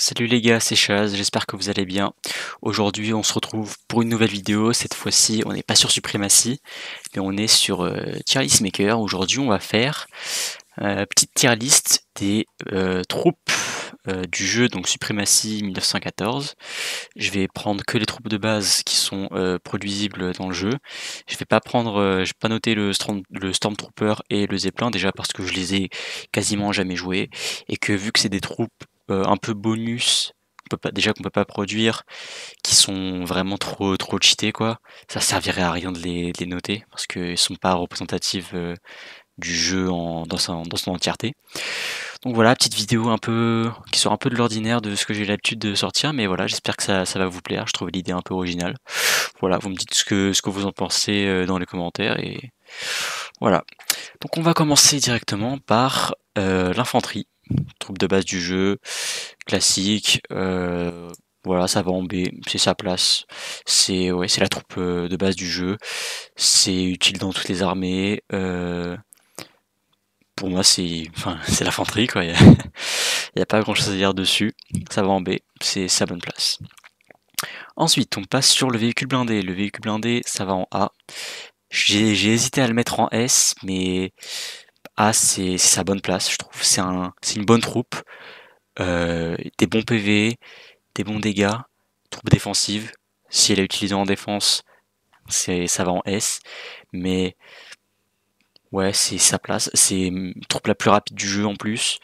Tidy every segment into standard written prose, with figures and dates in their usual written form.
Salut les gars, c'est Chaz, j'espère que vous allez bien. Aujourd'hui, on se retrouve pour une nouvelle vidéo. Cette fois-ci, on n'est pas sur Supremacy, mais on est sur Tier List Maker. Aujourd'hui, on va faire petite tier list des troupes du jeu, donc Supremacy 1914. Je vais prendre que les troupes de base qui sont produisibles dans le jeu. Je vais pas prendre, je vais pas noter le Stormtrooper et le Zeppelin déjà parce que je les ai quasiment jamais joués et que vu que c'est des troupes un peu bonus, déjà qu'on peut pas produire, qui sont vraiment trop cheatés quoi, ça servirait à rien de les noter parce qu'ils sont pas représentatifs du jeu dans son entièreté. Donc voilà, petite vidéo un peu qui sort un peu de l'ordinaire de ce que j'ai l'habitude de sortir, mais voilà, j'espère que ça va vous plaire. Je trouve l'idée un peu originale. Voilà, vous me dites ce que vous en pensez dans les commentaires et voilà. Donc on va commencer directement par l'infanterie, troupe de base du jeu, classique. Voilà, ça va en B, c'est sa place. C'est la troupe de base du jeu. C'est utile dans toutes les armées. Pour moi, c'est l'infanterie, quoi. Il y a pas grand chose à dire dessus. Ça va en B, c'est sa bonne place. Ensuite, on passe sur le véhicule blindé. Le véhicule blindé, ça va en A. J'ai hésité à le mettre en S, mais A, c'est sa bonne place, je trouve. C'est une bonne troupe. Des bons PV, des bons dégâts, troupe défensive. Si elle est utilisée en défense, ça va en S. Mais ouais, c'est sa place. C'est troupe la plus rapide du jeu en plus.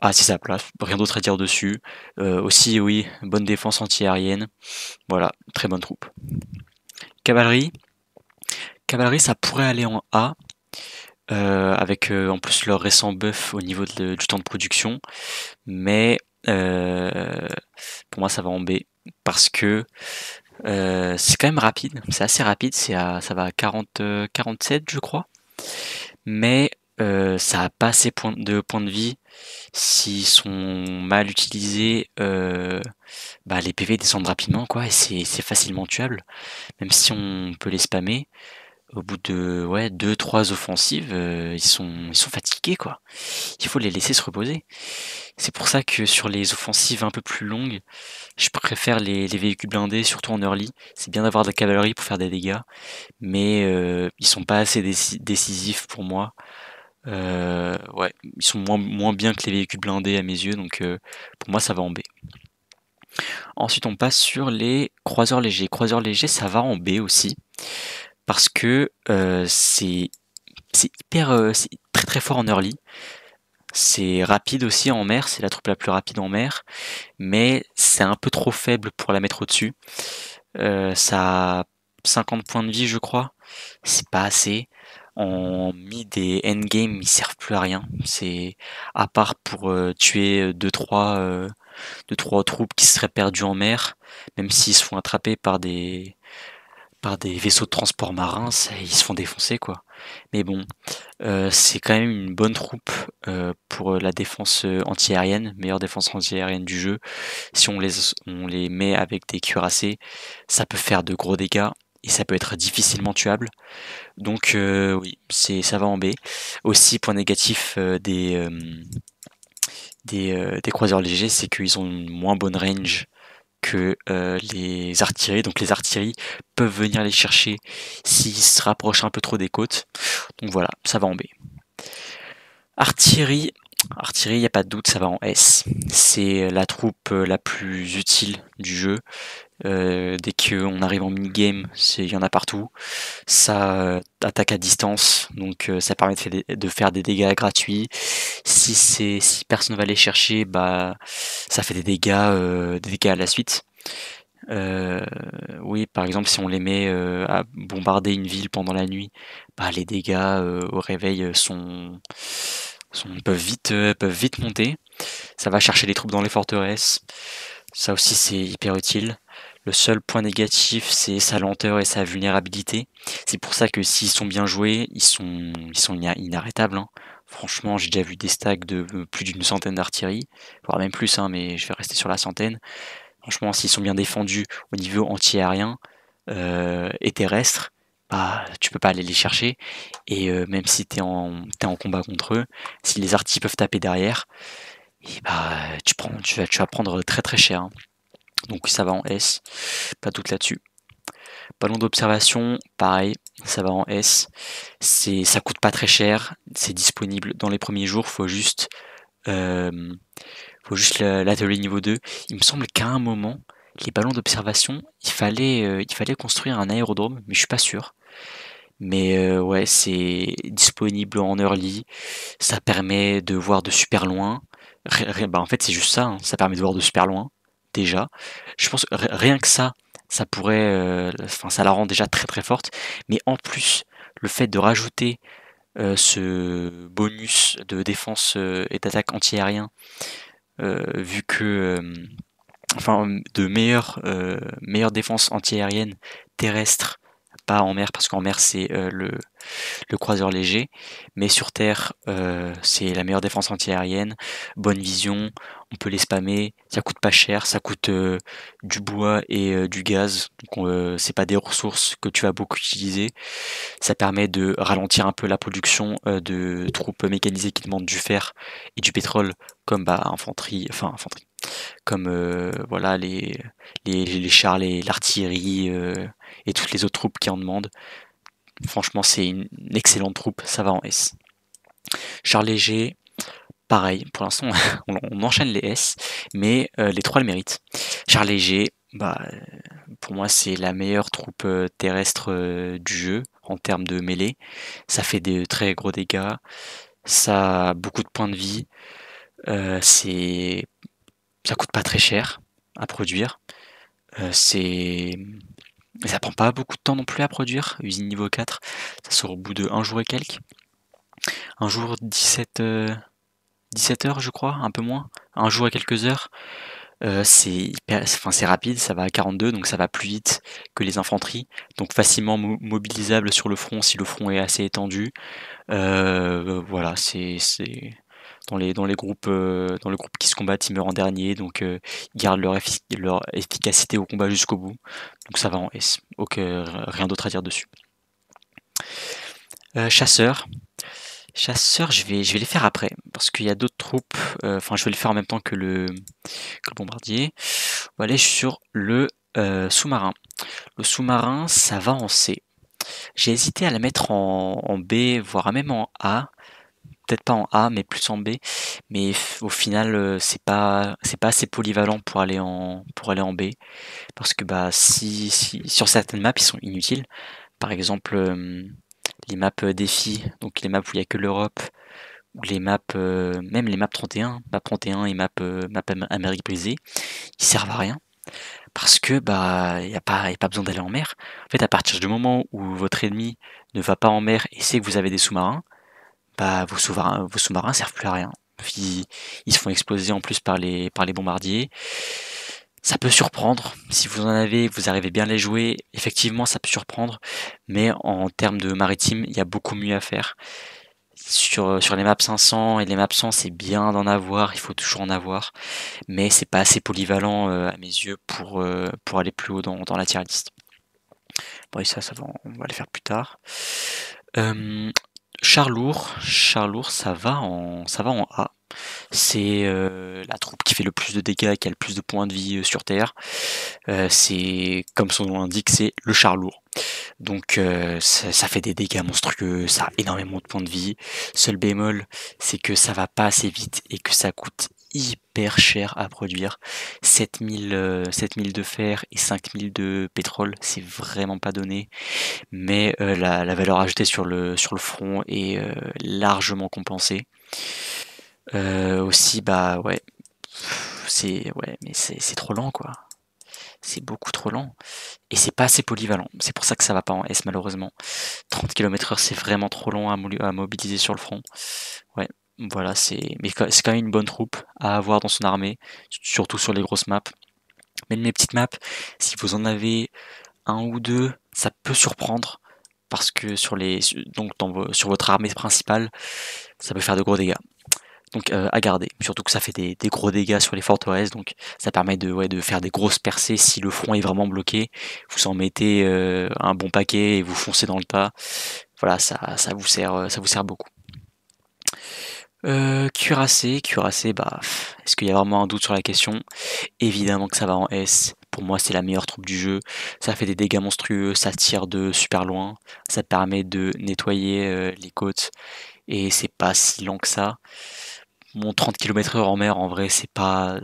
Ah, c'est sa place. Rien d'autre à dire dessus. Aussi, oui, bonne défense anti-aérienne. Voilà, très bonne troupe. Cavalerie. Cavalerie, ça pourrait aller en A. Avec en plus leur récent buff au niveau du temps de production. Mais pour moi, ça va en B. Parce que c'est quand même rapide. C'est assez rapide. Ça va à 47, je crois. Mais ça a pas assez de points de vie. S'ils sont mal utilisés, les PV descendent rapidement, quoi, et c'est facilement tuable. Même si on peut les spammer, au bout de ouais, 2-3 offensives, ils sont fatigués, quoi. Il faut les laisser se reposer. C'est pour ça que sur les offensives un peu plus longues, je préfère les véhicules blindés, surtout en early. C'est bien d'avoir de la cavalerie pour faire des dégâts, mais ils sont pas assez décisifs pour moi. Ouais, ils sont moins bien que les véhicules blindés à mes yeux, donc pour moi ça va en B. Ensuite on passe sur les croiseurs légers. Croiseurs légers ça va en B aussi, parce que c'est très fort en early. C'est rapide aussi en mer, c'est la troupe la plus rapide en mer, mais c'est un peu trop faible pour la mettre au-dessus. Ça a 50 points de vie je crois, c'est pas assez. En mid et endgame, ils servent plus à rien. C'est à part pour tuer deux trois troupes qui seraient perdues en mer, même s'ils se font attraper par des vaisseaux de transport marins, ils se font défoncer quoi. Mais bon, c'est quand même une bonne troupe pour la défense anti-aérienne, meilleure défense anti-aérienne du jeu. Si on les met avec des cuirassés, ça peut faire de gros dégâts et ça peut être difficilement tuable. Donc oui, ça va en B. Aussi, point négatif des croiseurs légers, c'est qu'ils ont une moins bonne range que les artilleries. Donc les artilleries peuvent venir les chercher s'ils se rapprochent un peu trop des côtes. Donc voilà, ça va en B. Artillerie, il n'y a pas de doute, ça va en S. C'est la troupe la plus utile du jeu. Dès qu'on arrive en mini-game, il y en a partout. Ça attaque à distance, donc ça permet de faire des dégâts gratuits. Si personne va les chercher, bah ça fait des dégâts à la suite. Oui, par exemple, si on les met à bombarder une ville pendant la nuit, bah les dégâts au réveil peuvent vite monter. Ça va chercher les troupes dans les forteresses. Ça aussi, c'est hyper utile. Le seul point négatif, c'est sa lenteur et sa vulnérabilité. C'est pour ça que s'ils sont bien joués, ils sont inarrêtables, hein. Franchement, j'ai déjà vu des stacks de plus d'une centaine d'artilleries, voire même plus, hein, mais je vais rester sur la centaine. Franchement, s'ils sont bien défendus au niveau anti-aérien et terrestre, bah tu peux pas aller les chercher. Et même si t'es en combat contre eux, si les artis peuvent taper derrière, et bah tu vas prendre très très cher, hein. Donc ça va en S, pas de doute là-dessus. Ballon d'observation, pareil, ça va en S. Ça coûte pas très cher, c'est disponible dans les premiers jours, euh, faut juste l'atelier niveau 2. Il me semble qu'à un moment, les ballons d'observation, il fallait construire un aérodrome, mais je suis pas sûr. Mais ouais, c'est disponible en early, ça permet de voir de super loin. Bah en fait, c'est juste ça, hein, ça permet de voir de super loin, déjà. Je pense que rien que ça pourrait, enfin, ça la rend déjà très très forte. Mais en plus, le fait de rajouter ce bonus de défense et d'attaque anti-aérien, vu que, enfin, de meilleure défense anti-aérienne terrestre, pas en mer, parce qu'en mer c'est le croiseur léger, mais sur terre, c'est la meilleure défense anti-aérienne, bonne vision, on peut les spammer, ça coûte pas cher, ça coûte du bois et du gaz, donc c'est pas des ressources que tu vas beaucoup utiliser. Ça permet de ralentir un peu la production de troupes mécanisées qui demandent du fer et du pétrole, comme bah infanterie, comme voilà les chars, l'artillerie et toutes les autres troupes qui en demandent. Franchement, c'est une excellente troupe, ça va en S. Char léger, pareil, pour l'instant on enchaîne les S, mais les trois le méritent. Char léger, bah, pour moi c'est la meilleure troupe terrestre du jeu en termes de mêlée. Ça fait des très gros dégâts, ça a beaucoup de points de vie, euh, c'est, ça coûte pas très cher à produire. C'est Ça prend pas beaucoup de temps non plus à produire. Usine niveau 4, ça sort au bout de un jour et quelques. Un jour 17 heures je crois, un peu moins. Un jour et quelques heures. C'est rapide, ça va à 42, donc ça va plus vite que les infanteries. Donc facilement mobilisable sur le front si le front est assez étendu. Voilà, c'est dans le groupe qui se combattent, ils meurent en dernier, donc ils gardent leur efficacité au combat jusqu'au bout. Donc ça va en S. Ok, rien d'autre à dire dessus. Chasseurs. Chasseurs, je vais les faire après, parce qu'il y a d'autres troupes. Enfin, je vais le faire en même temps que le bombardier. On va aller sur le sous-marin. Le sous-marin, ça va en C. J'ai hésité à la mettre en B, voire même en A. Peut-être pas en A, mais plus en B. Mais au final, c'est pas assez polyvalent pour aller en B. Parce que bah si sur certaines maps ils sont inutiles. Par exemple, les maps défis, donc les maps où il y a que l'Europe, ou les maps, même les maps 31, map 31 et map Amérique brisée, ils servent à rien. Parce que bah y a pas besoin d'aller en mer. En fait, à partir du moment où votre ennemi ne va pas en mer et sait que vous avez des sous-marins, bah vos sous-marins servent plus à rien. Ils se font exploser en plus par les bombardiers. Ça peut surprendre. Si vous en avez, vous arrivez bien à les jouer, effectivement ça peut surprendre. Mais en termes de maritime, il y a beaucoup mieux à faire. Sur les maps 500 et les maps 100, c'est bien d'en avoir, il faut toujours en avoir. Mais c'est pas assez polyvalent à mes yeux pour aller plus haut dans la tier list. Bon, et on va le faire plus tard. Euh, Char lourd, ça va en A. C'est la troupe qui fait le plus de dégâts, qui a le plus de points de vie sur Terre. C'est comme son nom l'indique, c'est le char lourd. Donc ça fait des dégâts monstrueux, ça a énormément de points de vie. Seul bémol, c'est que ça va pas assez vite et que ça coûte hyper cher à produire. 7000 de fer et 5000 de pétrole, c'est vraiment pas donné. Mais la valeur ajoutée sur le front est largement compensée. Aussi, bah ouais, mais c'est trop lent quoi. C'est beaucoup trop lent. Et c'est pas assez polyvalent. C'est pour ça que ça va pas en S malheureusement. 30 km/h c'est vraiment trop long à mobiliser sur le front. Ouais, voilà, mais c'est quand même une bonne troupe à avoir dans son armée, surtout sur les grosses maps. Même les petites maps, si vous en avez un ou deux, ça peut surprendre. Parce que donc sur votre armée principale, ça peut faire de gros dégâts. Donc à garder. Surtout que ça fait des gros dégâts sur les forteresses, donc ça permet de faire des grosses percées si le front est vraiment bloqué. Vous en mettez un bon paquet et vous foncez dans le tas. Voilà, ça vous sert beaucoup. Cuirassé, bah, est-ce qu'il y a vraiment un doute sur la question? Évidemment que ça va en S. Pour moi, c'est la meilleure troupe du jeu. Ça fait des dégâts monstrueux, ça tire de super loin, ça permet de nettoyer les côtes et c'est pas si lent que ça. Mon 30 km/h en mer, en vrai, c'est pas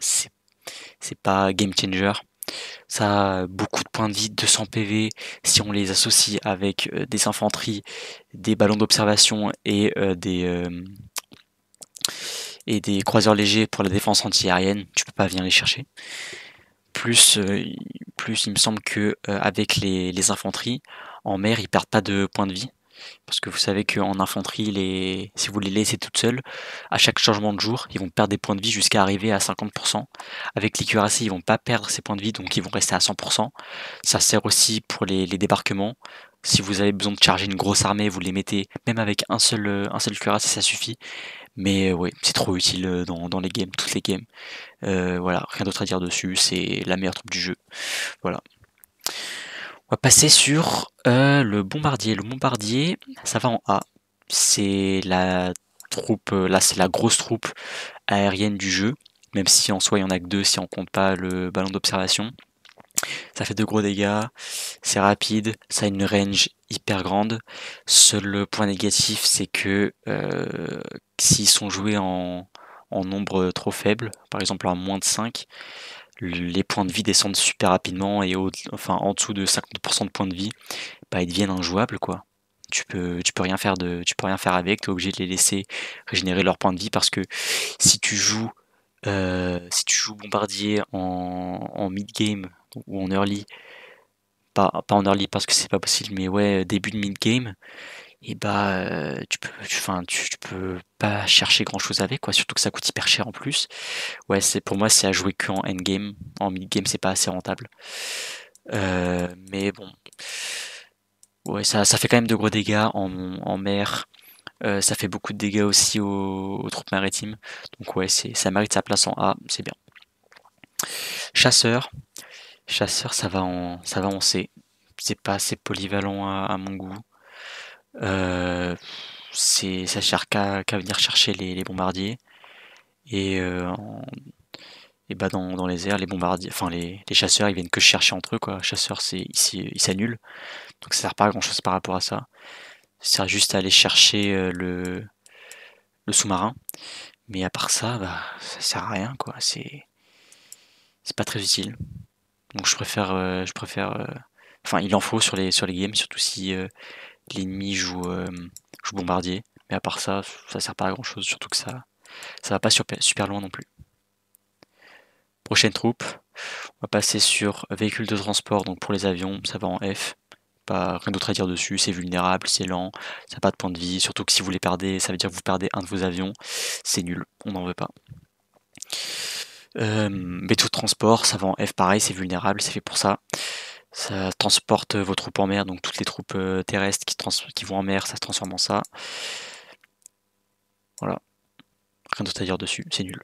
game changer. Ça a beaucoup de points de vie, 200 PV. Si on les associe avec des infanteries, des ballons d'observation et des croiseurs légers pour la défense anti-aérienne, tu peux pas venir les chercher. Plus, plus il me semble que avec les infanteries, en mer, ils perdent pas de points de vie. Parce que vous savez qu'en infanterie, si vous les laissez toutes seules, à chaque changement de jour, ils vont perdre des points de vie jusqu'à arriver à 50%. Avec les cuirassés, ils vont pas perdre ces points de vie, donc ils vont rester à 100%. Ça sert aussi pour les débarquements. Si vous avez besoin de charger une grosse armée, vous les mettez, même avec un seul cuirassé, ça suffit. Mais ouais, c'est trop utile dans les games, toutes les games. Voilà, rien d'autre à dire dessus, c'est la meilleure troupe du jeu. Voilà. On va passer sur le bombardier. Le bombardier, ça va en A. C'est la troupe, là c'est la grosse troupe aérienne du jeu, même si en soi il y en a que deux si on compte pas le ballon d'observation. Ça fait de gros dégâts, c'est rapide, ça a une range hyper grande. Seul point négatif, c'est que s'ils sont joués en nombre trop faible, par exemple à moins de 5, les points de vie descendent super rapidement et enfin, en dessous de 50% de points de vie, bah, ils deviennent injouables quoi. Tu peux rien faire tu peux rien faire avec, tu es obligé de les laisser régénérer leurs points de vie parce que si tu joues si tu joues bombardier en mid game ou en early, pas en early parce que c'est pas possible, mais ouais début de mid game, et bah tu peux pas chercher grand chose avec quoi, surtout que ça coûte hyper cher en plus. Ouais, pour moi c'est à jouer que en endgame. En mid-game c'est pas assez rentable. Mais bon, ouais, ça fait quand même de gros dégâts en mer. Ça fait beaucoup de dégâts aussi aux troupes maritimes. Donc ouais, ça mérite sa place en A, c'est bien. Chasseur, ça va en C. C'est pas assez polyvalent à mon goût. Euh, ça sert qu'à venir chercher les bombardiers. Et et bah dans les airs, les bombardiers, enfin les chasseurs, ils viennent que chercher entre eux quoi. Chasseurs, ils s'annulent, donc ça sert pas à grand chose par rapport à ça. Ça sert juste à aller chercher le sous-marin, mais à part ça, bah ça sert à rien quoi. C'est pas très utile. Donc enfin il en faut sur les games, surtout si l'ennemi joue bombardier. Mais à part ça, ça sert pas à grand chose, surtout que ça va pas super loin non plus. Prochaine troupe, on va passer sur véhicule de transport, donc pour les avions, ça va en F. Pas rien d'autre à dire dessus, c'est vulnérable, c'est lent, ça n'a pas de point de vie, surtout que si vous les perdez, ça veut dire que vous perdez un de vos avions, c'est nul, on n'en veut pas. Bateau de transport, ça va en F pareil, c'est vulnérable, c'est fait pour ça. Ça transporte vos troupes en mer, donc toutes les troupes terrestres qui vont en mer, ça se transforme en ça. Voilà, rien d'autre à dire dessus, c'est nul.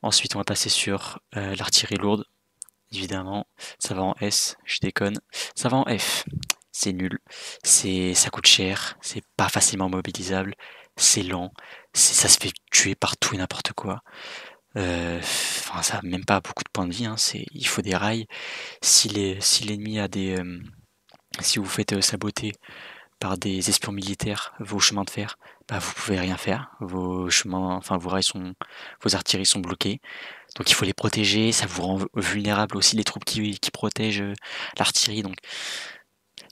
Ensuite, on va passer sur l'artillerie lourde. Évidemment, ça va en S, je déconne. Ça va en F, c'est nul, ça coûte cher, c'est pas facilement mobilisable, c'est lent, ça se fait tuer par tout et n'importe quoi. Enfin, ça a même pas beaucoup de points de vie, hein, il faut des rails. Si l'ennemi a si vous faites saboter par des espions militaires vos chemins de fer, bah vous pouvez rien faire. Vos artilleries sont bloquées. Donc il faut les protéger, ça vous rend vulnérable aussi les troupes qui protègent l'artillerie. Donc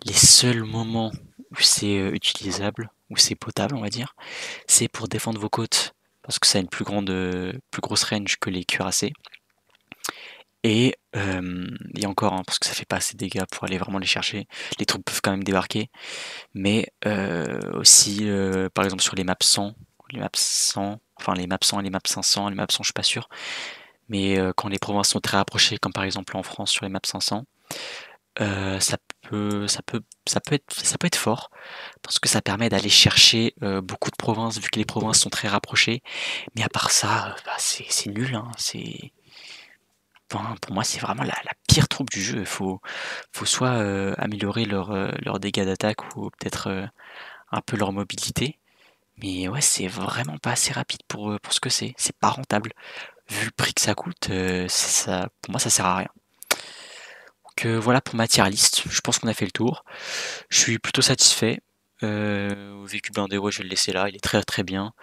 les seuls moments où c'est utilisable, où c'est potable on va dire, c'est pour défendre vos côtes, parce que ça a une plus grosse range que les cuirassés. Et encore, hein, parce que ça fait pas assez de dégâts pour aller vraiment les chercher. Les troupes peuvent quand même débarquer, mais aussi par exemple sur les maps 100, enfin les maps 100 et les maps 500, les maps 100 je suis pas sûr, mais quand les provinces sont très rapprochées, comme par exemple en France sur les maps 500, ça peut être fort parce que ça permet d'aller chercher beaucoup de provinces vu que les provinces sont très rapprochées. Mais à part ça, bah, c'est nul, hein, enfin, pour moi, c'est vraiment la pire troupe du jeu. Faut soit améliorer leur dégâts d'attaque ou peut-être un peu leur mobilité. Mais ouais, c'est vraiment pas assez rapide pour ce que c'est pas rentable. Vu le prix que ça coûte, ça pour moi ça sert à rien. Donc voilà pour ma tier list, je pense qu'on a fait le tour. Je suis plutôt satisfait. Au véhicule blindé, ouais, je vais le laisser là, il est très très bien.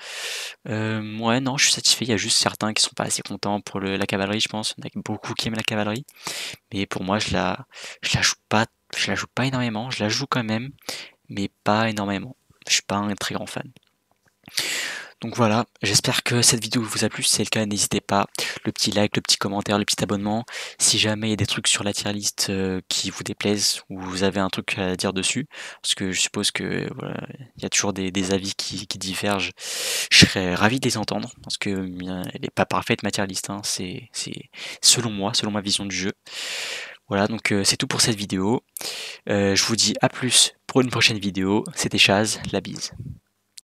Ouais, non, je suis satisfait, il y a juste certains qui sont pas assez contents pour la cavalerie, je pense. Il y en a beaucoup qui aiment la cavalerie. Mais pour moi, je la joue pas énormément, je la joue quand même, mais pas énormément. Je suis pas un très grand fan. Donc voilà, j'espère que cette vidéo vous a plu. Si c'est le cas, n'hésitez pas. Le petit like, le petit commentaire, le petit abonnement. Si jamais il y a des trucs sur la tier list qui vous déplaisent ou vous avez un truc à dire dessus, parce que je suppose que voilà, il y a toujours des avis qui divergent. Je serais ravi de les entendre parce que elle n'est pas parfaite ma tier list. Hein. C'est selon moi, selon ma vision du jeu. Voilà, donc c'est tout pour cette vidéo. Je vous dis à plus pour une prochaine vidéo. C'était Chaz, la bise.